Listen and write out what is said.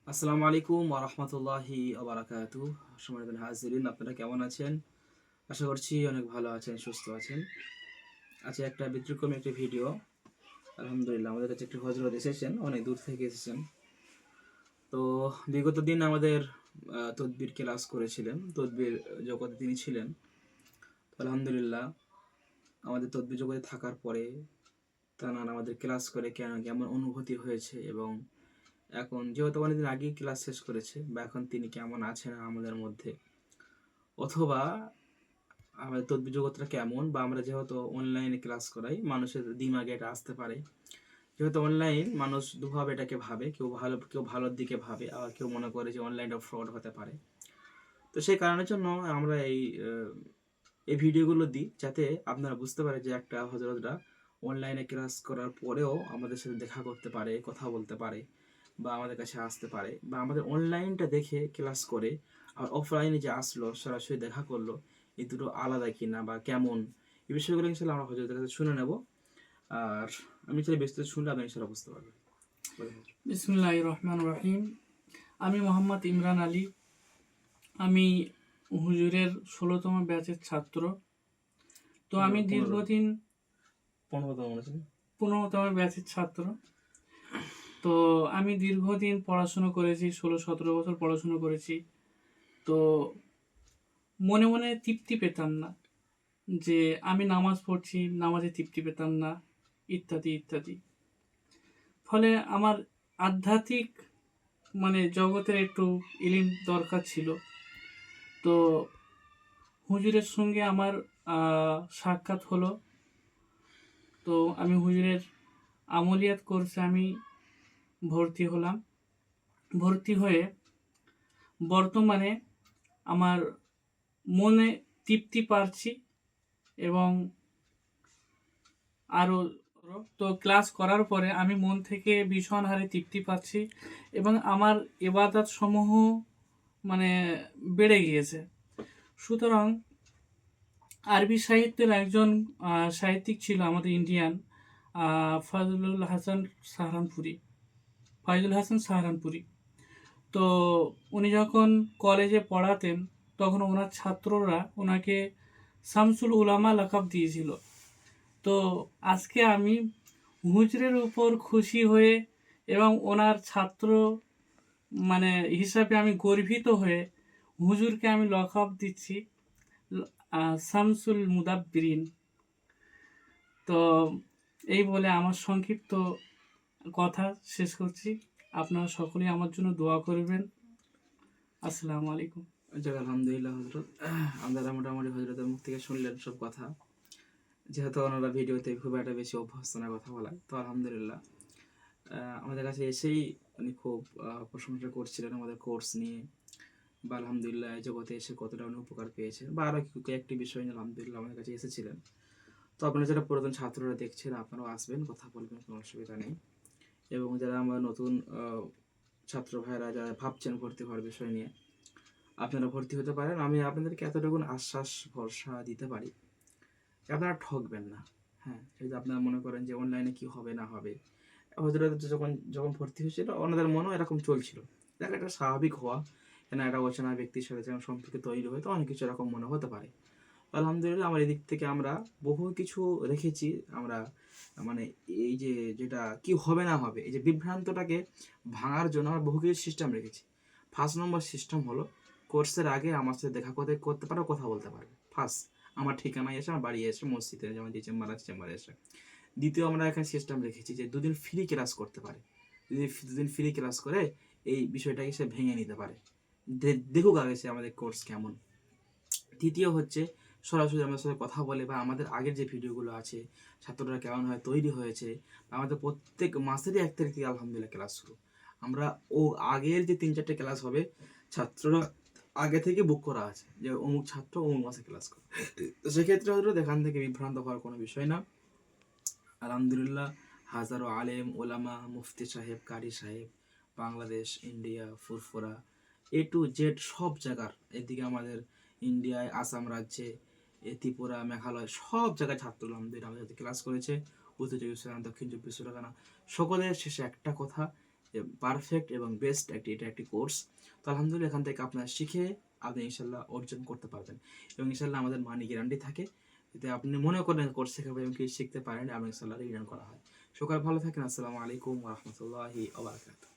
আসসালামু আলাইকুম ওয়া রাহমাতুল্লাহি ওয়া বারাকাতুহু। সম্মানিত হাজিরিন, আপনারা কেমন আছেন? আশা করছি অনেক ভালো আছেন, সুস্থ আছেন। আজকে একটা ব্যতিক্রমী একটি ভিডিও। আলহামদুলিল্লাহ, আমাদের কাছে একটি হজরত এসেছেন, অনেক দূর থেকে এসেছেন। তো বিগত দিন আমাদের তদবির ক্লাস করেছিলেন, তদবির জগতে তিনি ছিলেন। তো আলহামদুলিল্লাহ, আমাদের তদবির জগতে থাকার পরে তারা আমাদের ক্লাস করে কেমন অনুভূতি হয়েছে, এবং এখন যেহেতু অনেকদিন আগেই ক্লাস শেষ করেছে, বা এখন তিনি কেমন আছেন আমাদের মধ্যে, অথবা আমাদের তদবির জগৎটা কেমন, বা আমরা যেহেতু অনলাইনে ক্লাস করাই, মানুষের দিমাগে এটা আসতে পারে। যেহেতু অনলাইন, মানুষ দুভাবে এটাকে ভাবে, কেউ ভালোর দিকে ভাবে, আবার কেউ মনে করে যে অনলাইনটা ফ্রড হতে পারে। তো সেই কারণের জন্য আমরা এই ভিডিওগুলো দিই, যাতে আপনারা বুঝতে পারে যে একটা হজরতরা অনলাইনে ক্লাস করার পরেও আমাদের সাথে দেখা করতে পারে, কথা বলতে পারে, বা আমাদের কাছে আসতে পারে, বা আমাদের অনলাইনটা দেখে ক্লাস করে আর অফলাইনে যে আসলো সরাসরি দেখা করলো, এই দুটো আলাদা কিনা বা কেমন, এই বিষয়গুলো ইনশাল্লাহ আমরা হজরতের কাছে শুনে নেব। আর আমি চাই বিস্তারিত শুনলে আপনি ইনশাল্লাহ বুঝতে পারবেন। বিসমিল্লাহির রহমানির রহিম। আমি মোহাম্মদ ইমরান আলী। আমি হুজুরের ১৬তম ব্যাচের ছাত্র। তো আমি দীর্ঘদিন 15তম মনে ছিল। ১৫তম ব্যাচের ছাত্র। তো আমি দীর্ঘদিন পড়াশুনো করেছি, ১৬-১৭ বছর পড়াশুনো করেছি। তো মনে মনে তৃপ্তি পেতাম না যে আমি নামাজ পড়ছি, নামাজে তৃপ্তি পেতাম না, ইত্যাদি ইত্যাদি। ফলে আমার আধ্যাত্মিক জগতের একটু ইলম দরকার ছিল। তো হুজুরের সঙ্গে আমার সাক্ষাৎ হলো। তো আমি হুজুরের আমলিয়াত কোর্সে আমি ভর্তি হলাম। ভর্তি হয়ে বর্তমানে আমার মনে তৃপ্তি পাচ্ছি, এবং আরও তো ক্লাস করার পরে আমি মন থেকে ভীষণ হারে তৃপ্তি পাচ্ছি, এবং আমার ইবাদত সমূহ মানে বেড়ে গিয়েছে। সুতরাং আরবি সাহিত্যের একজন সাহিত্যিক ছিল আমাদের ইন্ডিয়ান, ফজলুল হাসান সাহারানপুরি। ফয়জুল হাসান সাহারানপুরি। তো উনি যখন কলেজে পড়াতেন, তখন ওনার ছাত্ররা ওনাকে শামসুল উলামা লকাব দিয়েছিল। তো আজকে আমি হুজুরের উপর খুশি হয়ে এবং ওনার ছাত্র হিসাবে আমি গর্বিত হয়ে হুজুরকে আমি লকাব দিচ্ছি শামসুল মুদাব্বিরিন। তো এই বলে আমার সংক্ষিপ্ত কথা শেষ করছি। আপনারা সকলেই আমার জন্য দোয়া করবেন। আসসালামু আলাইকুম। যাক, আলহামদুলিল্লাহ হজরত, আপনারা মোটামুটি হজরতের মুখ থেকে শুনলেন সব কথা। যেহেতু ওনারা ভিডিওতে খুব একটা বেশি অভ্যস্ত না কথা বলায়, তো আলহামদুলিল্লাহ আমাদের কাছে এসেই উনি খুব প্রশংসা করছিলেন আমাদের কোর্স নিয়ে, বা আলহামদুলিল্লাহ এই জগতে এসে কতটা উনি উপকার পেয়েছেন, বা আরও একটি বিষয় নিয়ে আলহামদুলিল্লাহ আমাদের কাছে এসেছিলেন। তো আপনারা যারা পুরাতন ছাত্ররা দেখছেন, আপনারাও আসবেন, কথা বলবেন, কোনো অসুবিধা নেই। এবং যারা আমার নতুন ছাত্র ভাইরা যারা ভাবছেন ভর্তি হওয়ার বিষয় নিয়ে, আপনারা ভর্তি হতে পারেন। আমি আপনাদেরকে এতটুকুন আশ্বাস ভরসা দিতে পারি, আপনারা ঠকবেন না। হ্যাঁ, যদি আপনারা মনে করেন যে অনলাইনে কি হবে না হবে, হজরত যখন যখন ভর্তি হয়েছিল ওনাদের মনও এরকম চলছিল, দেখ এটা স্বাভাবিক হওয়া, কেন একটা অচেনা ব্যক্তির সাথে যখন সম্পর্ক তৈরি হয় তো অনেক কিছু এরকম মনে হতে পারে। আলহামদুলিল্লাহ আমার এদিক থেকে আমরা বহু কিছু রেখেছি। আমরা মানে এই যে যেটা কি হবে না হবে, এই যে বিভ্রান্তটাকে ভাঙার জন্য আমরা বহু কিছু সিস্টেম রেখেছি। ফার্স্ট নম্বর সিস্টেম হলো, কোর্সের আগে আমার সাথে দেখা করতে পারো, কথা বলতে পারবে। ফার্স্ট, আমার ঠিকানায় এসে, আমার বাড়ি এসে, মসজিদে যেমন যে চেম্বার আছে চেম্বারে এসে। দ্বিতীয়, আমরা এখানে সিস্টেম রেখেছি যে দুদিন ফ্রি ক্লাস করতে পারে। যদি দুদিন ফ্রি ক্লাস করে এই বিষয়টাকে সে ভেঙে নিতে পারে, দেখুক আগে সে আমাদের কোর্স কেমন। তৃতীয় হচ্ছে, সরাসরি আমাদের সাথে কথা বলে, বা আমাদের আগের যে ভিডিওগুলো আছে ছাত্ররা কেমন হয় তৈরি হয়েছে, আমাদের প্রত্যেক মাসেরই 1 তারিখ থেকে আলহামদুলিল্লাহ ক্লাস শুরু। আমরা আগের যে 3-4টে ক্লাস হবে, ছাত্ররা আগে থেকে বুক করা আছে যে অমুক ছাত্র অমুক মাসে ক্লাস করে। তো সেক্ষেত্রে হয়তো এখান থেকে বিভ্রান্ত হওয়ার কোনো বিষয় না। আলহামদুলিল্লাহ, হাজারো আলেম ওলামা, মুফতি সাহেব, কারি সাহেব, Bangladesh, India, Furfura, A to Z সব জায়গার, এদিকে আমাদের ইন্ডিয়ায় আসাম রাজ্যে, ত্রিপুরা, মেঘালয়, সব জায়গায় ছাত্র আলহামদুলিল্লাহ আমাদের সাথে ক্লাস করেছে। উত্তর চব্বিশ পরগনা, দক্ষিণ চব্বিশ পরগনা, সকলের শেষে একটা কথা পারফেক্ট এবং বেস্ট এটা একটি কোর্স। তো আলহামদুলিল্লাহ এখান থেকে আপনারা শিখে আপনি ইনশাল্লাহ অর্জন করতে পারবেন এবং ইনশাল্লাহ আমাদের মানি গ্যারান্টি থাকে। যদি আপনি মনে করেন কোর্স শেখাবেন এবং কি শিখতে পারেন এবং ইনশাল্লাহ রিটার্ন করা হয়। সকাল ভালো থাকেন। আসসালামু আলাইকুম ওয়া রাহমাতুল্লাহি ওয়া বারাকাতুহু।